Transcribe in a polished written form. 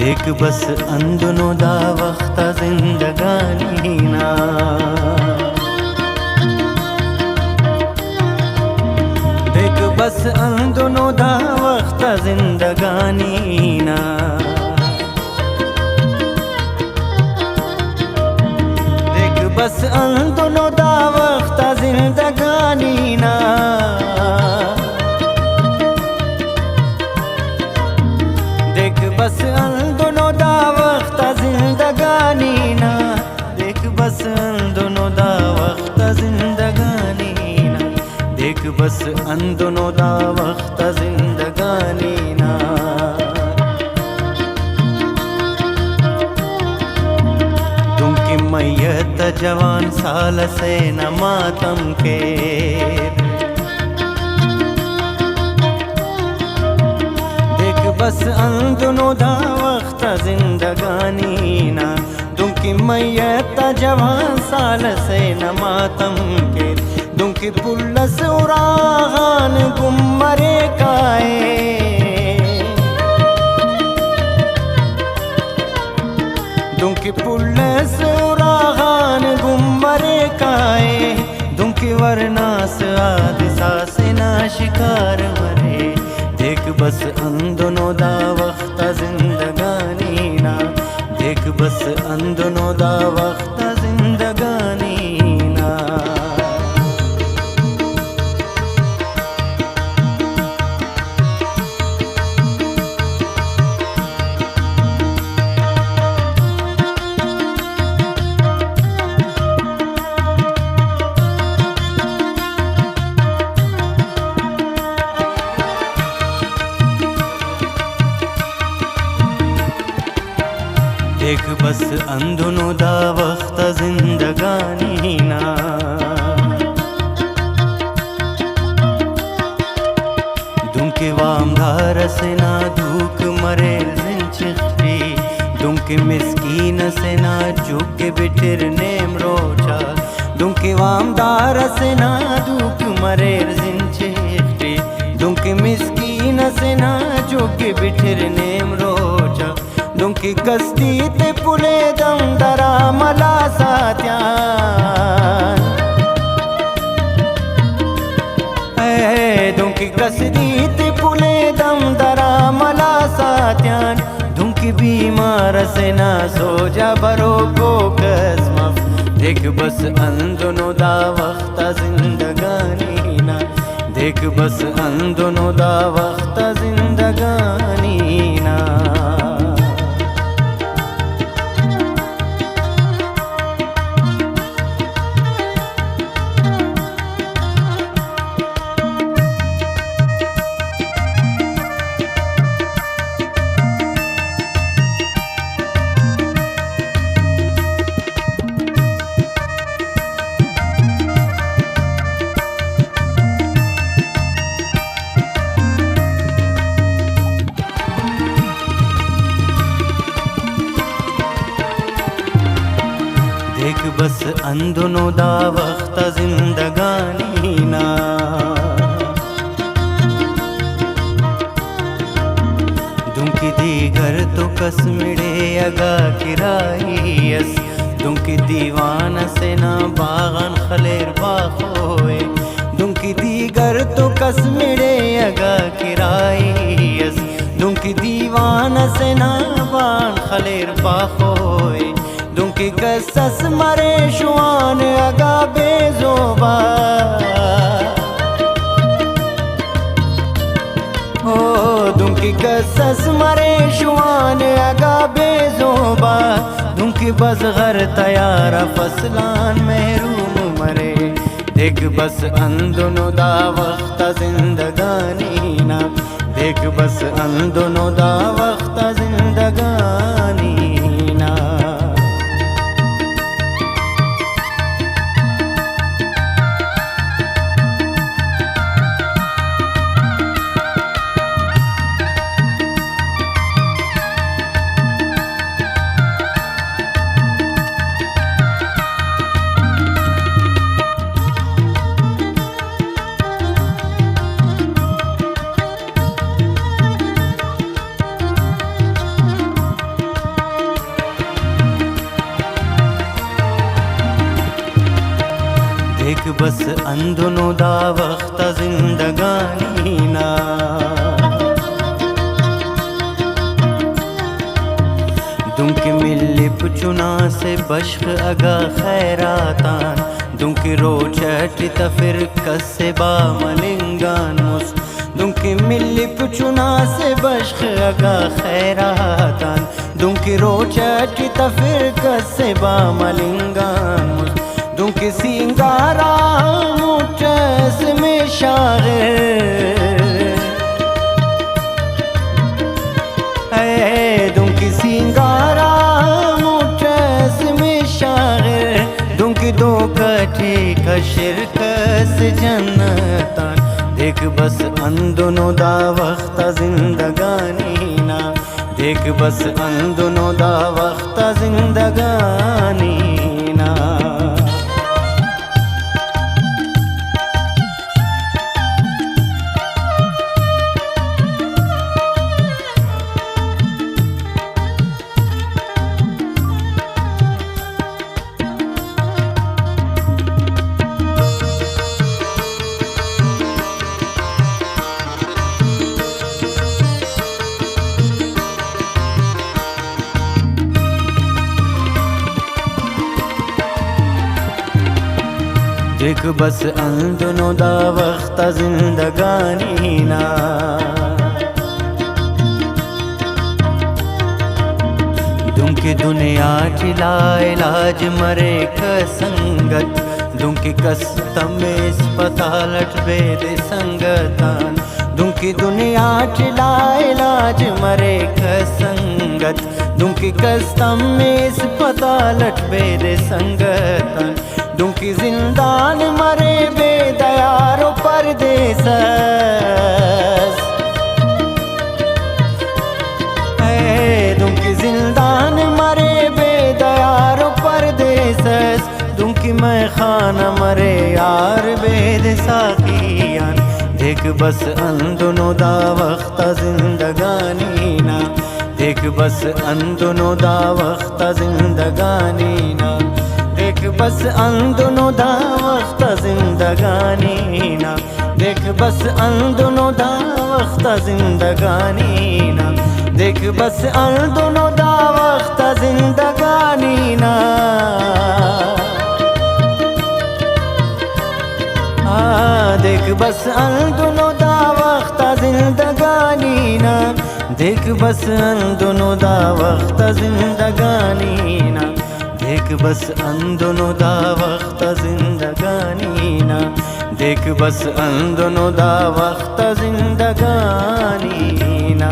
देख बस अंदनो दा वक्त जिंदगानी ना, देख बस अंदनो दा वक्त जिंदगानी ना, देख बस अंदनो दा वक्त जिंदगानी ना, देख बस दोनों दा वक्त जिंदगानी ना, देख बस दोनों दा वक्त जिंदगानी ना, देख बस दोनों दा वक्त जिंदगानी ना। तुम की मैयत जवान साल से न मातम के, बस दोनों दा वक्त जिंदगानी ना, दुमकी मैयत जवान साल से न मातम के, दुमकी पुलस उरागान गुम्मरे काए, दुमकी पुलस उरागान गुम्मरे काए, दुमकी वरनास आदिसा से ना शिकार मरे। देख बस दोनों दा वक्त जिंदगानी ना, देख बस दोनों दा वक्त जिंदगानी ना। देख बस दोनों दा वक्त जिंदगानी ना, दुमके वामधार से ना धूक मरे जिंचिखी, दुमके मिस्कीन से ना चुके बिटिर नेम रोचा, दुमके वामधार से ना धूक मरे जिंचिखी, दुमके मिस्कीन से ना चुके बिटिर नेम रोचा, दुमकी कस्ती ते पुले दम दरा मला सात्यान, दुमकी कस्ती ते पुले दम दरा मला सात्यान, दुमकी बीमार से ना सो जा बरो को कसमफ। देख बस दोनों दा वक्त जिंदगानी ना, देख बस दोनों दा वक्त जिंदगानी ना। देख बस दोनों दा वक्त जिंदगानी ना, दुमकी दीगर तो कसमिड़े अगा किराइयस, दुमकी दीवान से ना बागन खलेर बाखोए, दुमकी दीगर तो कसमिड़े अगा किराइयस, दुमकी दीवान से ना बागन खलेर बाखोए, दुमकी कसस मरे शुआन अगा बेजोबा, ओ दुमकी कसस मरे शुआन अगा बेजोबा, दुमकी बज़गर तैयार फसलान महरूम मरे। देख बस अंदुनो दा वक्त जिंदगानी ना, देख बस अंदुनो दा वक्त जिंदगानी ना। देख बस अंदुनो दा वक्त जिंदगानी ना, दुंकी मिली पुचुना से बश्क अगा खैरातान, दुंकी रोचट तफिर कसे बा मलिंगान मुस, दुंकी मिली पुचुना से बश्क अगा खैरातान, दुंकी रोचट तफिर कसे बा मलिंगान मुस, दुंकी सिंगारा मुचस में शागिर, दुंकी सिंगारा मुचस में शागिर, दुंकी दो कठी कशिर कस जन्नतान, देख बस अंदुनो दा वक्त जिंदगानी ना, देख बस अंदुनो दा वक्त जिंदगानी ना। देख बस अंदुनो दा वक्त जिंदगानी ना, दुंकी दुनिया चिला इलाज मरे कसंगत, दुंकी कस्तम अस्पतालट बेद संगतान, दुंकी दुनिया चिला इलाज मरे कसंगत, दुंकी कस्तम अस्पतालट बेद संगतान, दुंकी जिंदान मरे बेदयारो परदेसस, दुंकी जिंदान मरे बेदयारो परदेसस, दुंकी मैं खाना मरे यार बेद साकियान, देख बस अंदुनो दा वक्त जिंदगानी ना, देख बस अंदुनो दा वक्त जिंदगानी ना, देख बस अंदुनो दा वक्त जिंदगानी ना, देख बस अंदुनो दा वक्त जिंदगानी ना, देख बस अंदुनो दा वक्त जिंदगानी ना, देख बस अंदुनो दा वक्त जिंदगानी ना, देख बस अंदुनो दा वक्त जिंदगानी ना, देख बस अंदुनो दा वक्त जिंदगानी ना, देख बस अंदुनो दा वक्त जिंदगानी ना।